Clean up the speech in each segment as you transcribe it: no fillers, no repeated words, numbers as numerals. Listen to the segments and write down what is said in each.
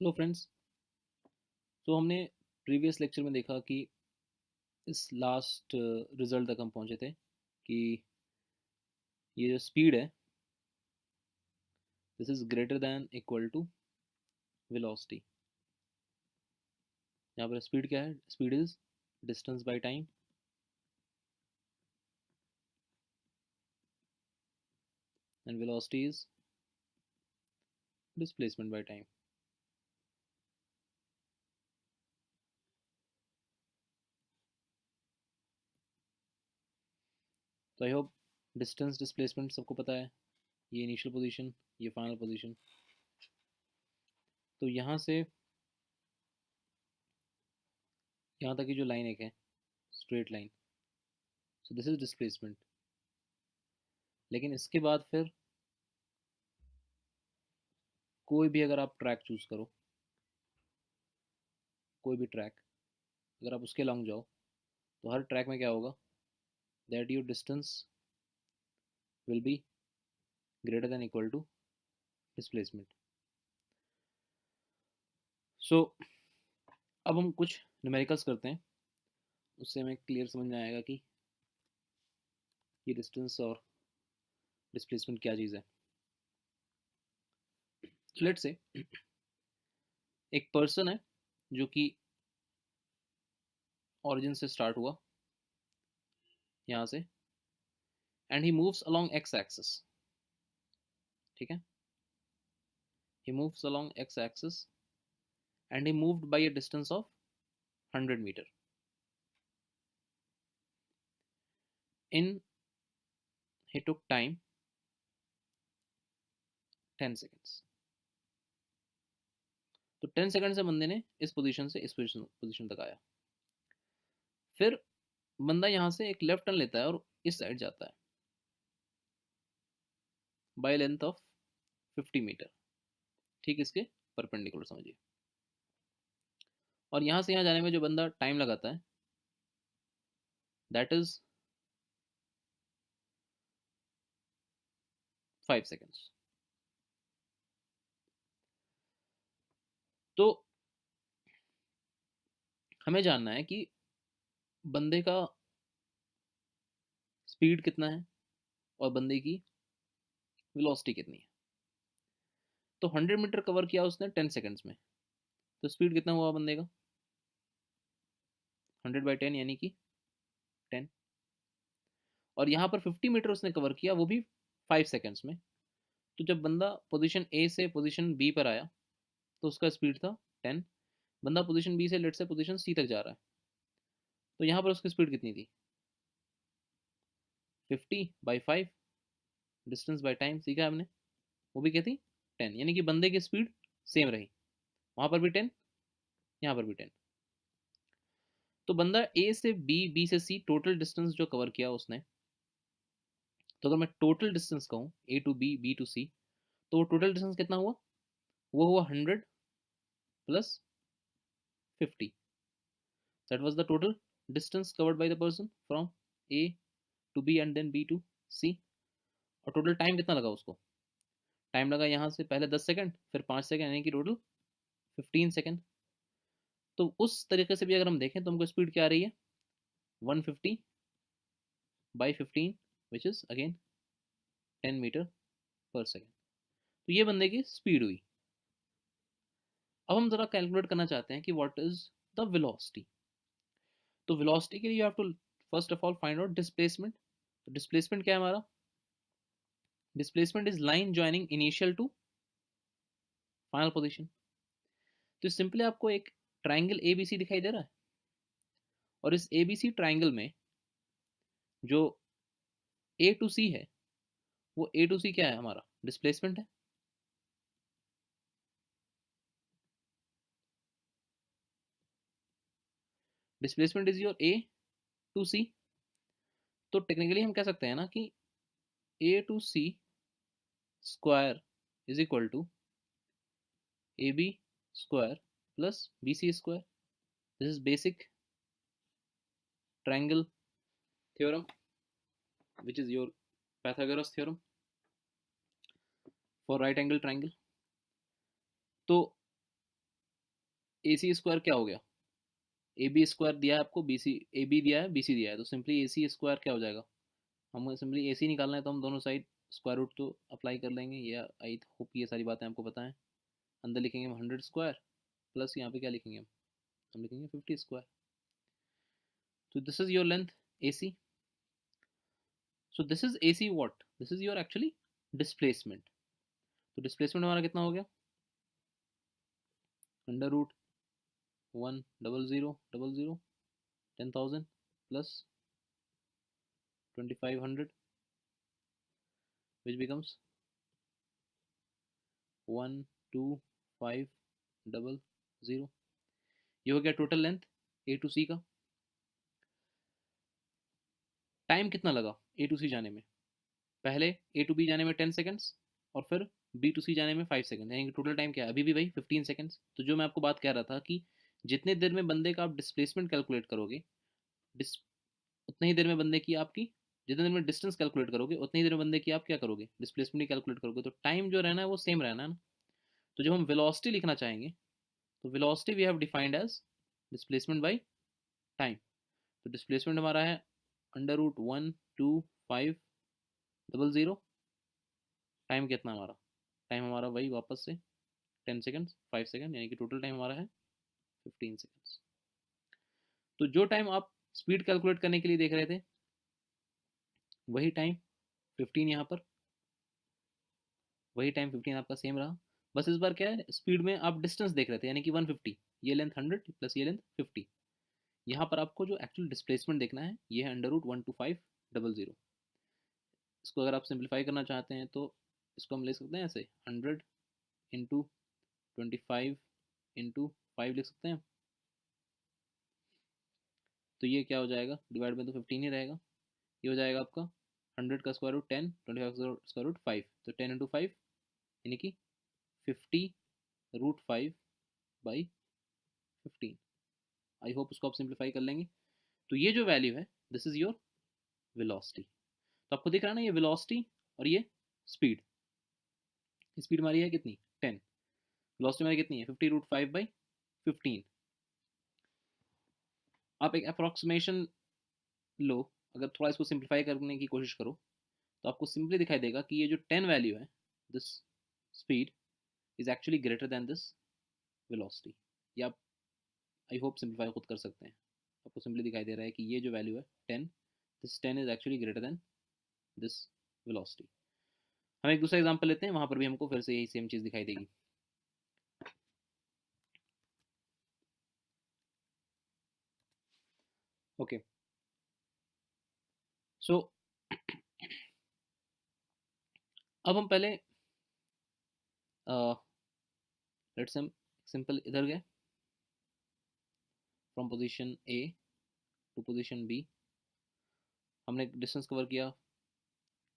Hello friends. तो हमने previous lecture में देखा कि इस लास्ट रिजल्ट तक हम पहुंचे थे कि ये जो स्पीड है this is greater than equal to velocity. यहाँ पर स्पीड क्या है? Speed is distance by time and velocity is displacement by time. तो आई होप डिस्टेंस डिस्प्लेसमेंट सबको पता है। ये इनिशियल पोजीशन, ये फाइनल पोजीशन। तो यहाँ से यहाँ तक की जो लाइन एक है straight line, so this is displacement. लेकिन इसके बाद फिर कोई भी अगर आप ट्रैक चूज करो, कोई भी ट्रैक अगर आप उसके लॉन्ग जाओ तो हर ट्रैक में क्या होगा? That your distance will be greater than equal to displacement. So अब हम कुछ न्यूमेरिकल्स करते हैं, उससे हमें क्लियर समझ में आएगा कि ये डिस्टेंस और डिस्प्लेसमेंट क्या चीज़ है। लेट से एक पर्सन है जो कि ओरिजिन से स्टार्ट हुआ यहाँ से, and he moves along x axis. ठीक है, he moves along x axis and he moved by a distance of 100 meter in he took time 10 seconds। तो 10 सेकंड से बंदे ने इस पोजीशन से इस पोजीशन तक आया। फिर बंदा यहाँ से एक लेफ्ट टर्न लेता है और इस साइड जाता है बाय लेंथ ऑफ 50 मीटर, ठीक इसके परपेंडिकुलर समझिए। और यहाँ से यहाँ जाने में जो बंदा टाइम लगाता है दैट इज 5 सेकेंड्स। तो हमें जानना है कि बंदे का स्पीड कितना है और बंदे की वेलोसिटी कितनी है। तो 100 मीटर कवर किया उसने 10 सेकेंड्स में, तो स्पीड कितना हुआ बंदे का? 100/10 यानी कि 10। और यहाँ पर 50 मीटर उसने कवर किया, वो भी 5 सेकेंड्स में। तो जब बंदा पोजीशन ए से पोजीशन बी पर आया तो उसका स्पीड था 10। बंदा पोजीशन बी से लेट से पोजीशन सी तक जा रहा है, तो यहाँ पर उसकी स्पीड कितनी थी? 50/5 डिस्टेंस बाय टाइम सीखा हमने, वो भी क्या थी? 10। यानी कि बंदे की स्पीड सेम रही, वहाँ पर भी 10, यहाँ पर भी 10। तो बंदा ए से बी, बी से सी टोटल डिस्टेंस जो कवर किया उसने, तो अगर मैं टोटल डिस्टेंस कहूँ A to B, B to C, तो वो टोटल डिस्टेंस कितना हुआ? वो हुआ 100 plus 50। That was the total distance covered by the person from A to B and then B to C. और टोटल टाइम कितना लगा उसको? टाइम लगा यहाँ से पहले 10 सेकंड, फिर 5 सेकंड, यानी कि टोटल 15 सेकंड। तो उस तरीके से भी अगर हम देखें तो हमको स्पीड क्या आ रही है? 150/15 विच इज अगेन 10 मीटर पर सेकेंड। तो ये बंदे की स्पीड हुई। अब हम जरा कैलकुलेट करना चाहते हैं कि व्हाट इज द वेलोसिटी। तो वेलोसिटी के लिए you have to first of all find out displacement. तो डिस्प्लेसमेंट क्या है हमारा? Displacement is line joining initial to final position. तो सिंपली आपको एक ट्राइंगल एबीसी दिखाई दे रहा है, और इस एबीसी ट्राइंगल में जो ए टू सी है, वो ए टू सी क्या है? हमारा डिस्प्लेसमेंट है। Displacement is your A to C. तो टेक्निकली हम कह सकते हैं ना कि A to C square is equal to A B square plus B C square. This is basic triangle theorem which is your Pythagoras theorem for right angle triangle। तो ए सी square क्या हो गया, ए बी स्क्वायर दिया है आपको, B C, A B दिया है, B C दिया है, तो सिंपली ए सी स्क्वायर क्या हो जाएगा, हमें सिंपली ए सी निकालना है तो हम दोनों साइड स्क्वायर रूट तो अप्लाई कर लेंगे, या आई होप ये सारी बातें आपको पता है। अंदर लिखेंगे हम 100 स्क्वायर प्लस यहाँ पे क्या लिखेंगे हम लिखेंगे 50 स्क्वायर। तो this is your length A C, so this is A C what, this is your actually displacement. तो डिस्प्लेसमेंट हमारा कितना हो गया, under root 10000 10,000 plus 2500 which becomes 12500। ये हो गया total length A to C का। टाइम कितना लगा ए टू सी जाने में, पहले ए टू बी जाने में 10 सेकेंड्स और फिर बी टू सी जाने में 5 सेकेंड, यानी कि टोटल टाइम क्या है अभी भी वही 15 सेकेंड्स। तो जो मैं आपको बात कह रहा था कि जितने देर में बंदे का आप डिस्प्लेसमेंट कैलकुलेट करोगे, उतनी ही देर में बंदे की आपकी, जितने देर में डिस्टेंस कैलकुलेट करोगे उतनी ही देर में बंदे की आप क्या करोगे, डिस्प्लेसमेंट ही कैलकुलेट करोगे। तो टाइम जो रहना है वो सेम रहना है ना। तो जब हम वेलोसिटी लिखना चाहेंगे तो velocity we have defined as displacement by time. तो डिस्प्लेसमेंट हमारा है अंडर रूट 12500। टाइम कितना हमारा, टाइम हमारा वही वापस से 10 सेकेंड्स 5 सेकेंड, यानी कि टोटल टाइम हमारा है 15 सेकेंड्स। तो जो टाइम आप स्पीड कैलकुलेट करने के लिए देख रहे थे वही टाइम 15 यहाँ पर, वही टाइम 15 आपका सेम रहा। बस इस बार क्या है, स्पीड में आप डिस्टेंस देख रहे थे, यानी कि 150, ये लेंथ 100 प्लस ये लेंथ 50। यहाँ पर आपको जो एक्चुअल डिस्प्लेसमेंट देखना है ये है अंडर रूट 12500। इसको अगर आप सिंप्लीफाई करना चाहते हैं तो इसको हम ले सकते हैं ऐसे 100 इंटू 25 इंटू 5 लिख सकते हैं। तो ये क्या हो जाएगा, डिवाइड में तो 15 ही रहेगा, ये हो जाएगा आपका 100 का स्क्वायर रूट 10, 25 का स्क्वायर रूट 5, तो 10 इंटू 5 यानी कि 50√5/15। आई होप उसको आप सिंप्लीफाई कर लेंगे। तो ये जो वैल्यू है दिस इज योर वेलोसिटी। तो आपको दिख रहा है ना ये वेलोसिटी और ये स्पीड, स्पीड हमारी है कितनी 10, वेलोसिटी हमारी कितनी है 50√5/15। आप एक अप्रॉक्सीमेशन लो, अगर थोड़ा इसको सिंप्लीफाई करने की कोशिश करो तो आपको सिंपली दिखाई देगा कि ये जो 10 वैल्यू है this speed is actually greater than this velocity. या आप आई होप सिंप्लीफाई खुद कर सकते हैं, आपको सिंपली दिखाई दे रहा है कि ये जो वैल्यू है 10, this 10 is actually greater than this velocity. हम एक दूसरा एग्जांपल लेते हैं, वहां पर भी हमको फिर से यही सेम चीज दिखाई देगी। ओके सो अब हम पहले लेट्स हम सिंपल इधर गए from position A to position B, हमने डिस्टेंस कवर किया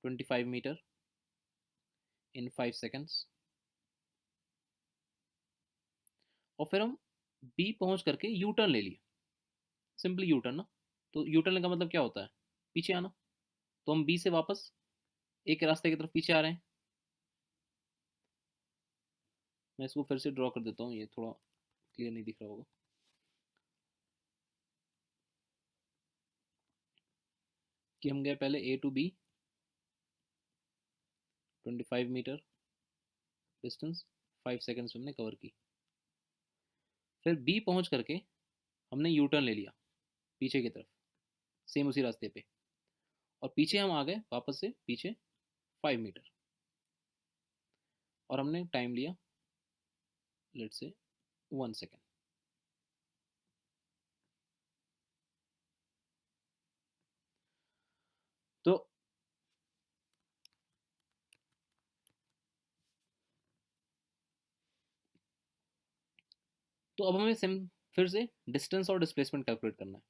25 मीटर इन 5 सेकेंड्स, और फिर हम बी पहुंच करके यू टर्न ले लिया, सिंपली यू टर्न ना। तो यू टर्न का मतलब क्या होता है, पीछे आना। तो हम बी से वापस एक रास्ते की तरफ पीछे आ रहे हैं। मैं इसको फिर से ड्रॉ कर देता हूँ, ये थोड़ा क्लियर नहीं दिख रहा होगा। कि हम गए पहले A to B 25 metre distance 5 seconds में हमने कवर की। फिर बी पहुंच करके हमने यू टर्न ले लिया पीछे की तरफ, सेम उसी रास्ते पे, और पीछे हम आ गए वापस से पीछे 5 मीटर, और हमने टाइम लिया लेट्स से 1 सेकेंड। तो अब हमें सिम फिर से डिस्टेंस और डिस्प्लेसमेंट कैलकुलेट करना है।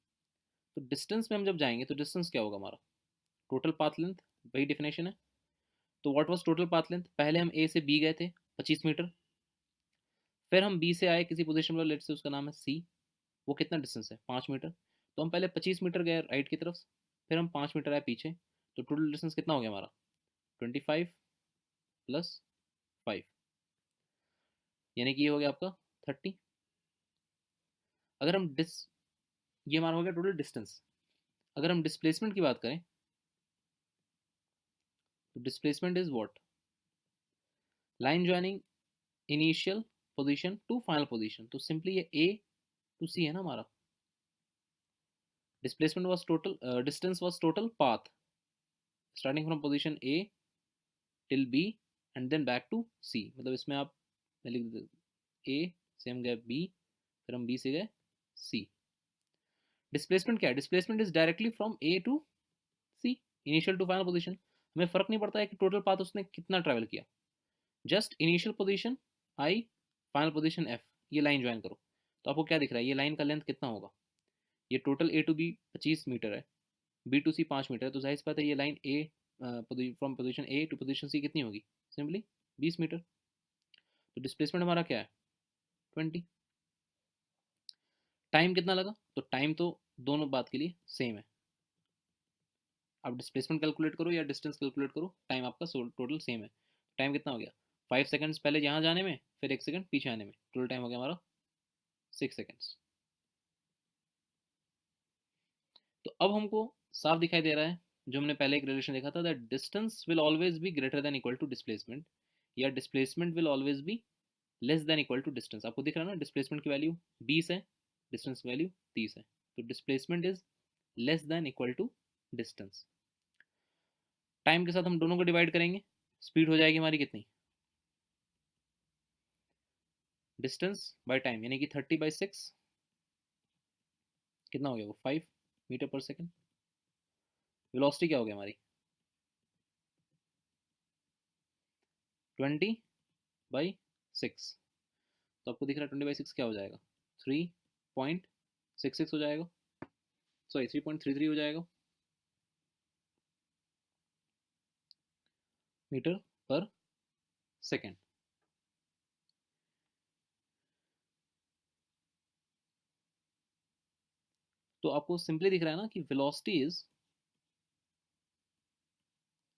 तो डिस्टेंस में हम जब जाएंगे तो डिस्टेंस क्या होगा हमारा, टोटल पाथ लेंथ, वही डेफिनेशन है। तो what was total path length, पहले हम ए से बी गए थे 25 मीटर, फिर हम बी से आए किसी पोजीशन पर, लेट से उसका नाम है सी, वो कितना डिस्टेंस है 5 मीटर। तो हम पहले 25 मीटर गए राइट की तरफ, फिर हम 5 मीटर आए पीछे, तो टोटल डिस्टेंस कितना हो गया हमारा 25 प्लस 5, यानी कि ये हो गया आपका 30। अगर हम ये हमारा हो गया टोटल डिस्टेंस। अगर हम डिस्प्लेसमेंट की बात करें तो displacement is what, line joining initial position to final position. तो सिंपली ये ए टू सी है ना हमारा। Displacement was total, distance was total path starting from position A till B and then back to C. मतलब इसमें आप लिख देते ए से हम गए बी, फिर हम बी से गए सी। डिस्प्लेसमेंट क्या है? Displacement is directly from A to C, initial to final position. हमें फर्क नहीं पड़ता है कि टोटल पाथ उसने कितना ट्रैवल किया, जस्ट इनिशियल पोजीशन आई, फाइनल पोजीशन एफ, ये लाइन ज्वाइन करो। तो आपको क्या दिख रहा है, ये लाइन का लेंथ कितना होगा? ये total A to B 25 metre है, बी टू सी 5 मीटर है, तो जाहिर सी बात है ये line A from position A to position C कितनी होगी? Simply 20 metre. तो डिस्प्लेसमेंट हमारा क्या है? 20। टाइम कितना लगा? तो टाइम तो दोनों बात के लिए सेम है। आप डिस्प्लेसमेंट कैलकुलेट करो या डिस्टेंस कैलकुलेट करो, टाइम आपका टोटल सेम है। टाइम कितना हो गया? 5 सेकेंड्स पहले यहाँ जाने में, फिर 1 सेकेंड पीछे आने में, टोटल टाइम हो गया हमारा 6 सेकेंड्स। तो अब हमको साफ दिखाई दे रहा है जो हमने पहले एक रिलेशन देखा था, that distance will always be greater than equal to displacement, या displacement will always be less than equal to distance. आपको दिख रहा है ना, डिस्प्लेसमेंट की वैल्यू 20 है, डिस्टेंस की वैल्यू 30 है, तो displacement is less than equal to distance. Time के साथ हम दोनों को डिवाइड करेंगे, स्पीड हो जाएगी हमारी कितनी? डिस्टेंस बाय टाइम, यानी कि 30/6 कितना हो गया वो? 5 मीटर पर सेकेंड। वेलोसिटी क्या हो गया हमारी? 20/6। तो आपको दिख रहा है 20/6 क्या हो जाएगा? 3.66 हो जाएगा, सॉरी 3.33 हो जाएगा मीटर पर सेकेंड। तो आपको सिंपली दिख रहा है ना कि velocity is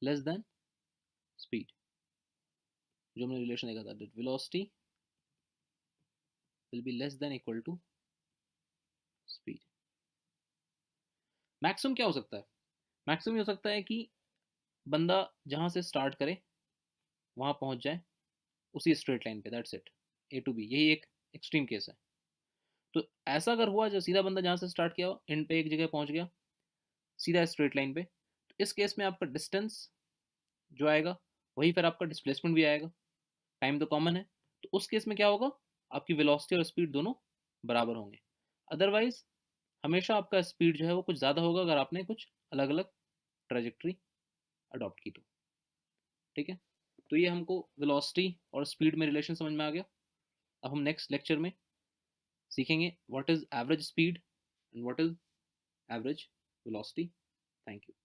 less than speed. जो हमने रिलेशन देखा था, that velocity will be less than equal to speed. Maximum क्या हो सकता है? मैक्सिमम ये हो सकता है कि बंदा जहां से स्टार्ट करे वहां पहुंच जाए उसी स्ट्रेट लाइन पे, that's it, A to B. यही एक एक्सट्रीम केस है। तो ऐसा अगर हुआ जो सीधा बंदा जहां से स्टार्ट किया एंड पे एक जगह पहुंच गया सीधा स्ट्रेट लाइन पे, तो इस केस में आपका डिस्टेंस जो आएगा वही फिर आपका डिस्प्लेसमेंट भी आएगा। टाइम तो कॉमन है, तो उस केस में क्या होगा? आपकी वेलोसिटी और स्पीड दोनों बराबर होंगे। अदरवाइज हमेशा आपका स्पीड जो है वो कुछ ज़्यादा होगा अगर आपने कुछ अलग अलग ट्रेजेक्ट्री अडॉप्ट की तो। ठीक है, तो ये हमको वेलोसिटी और स्पीड में रिलेशन समझ में आ गया। अब हम नेक्स्ट लेक्चर में सीखेंगे what is average speed and what is average velocity. Thank you.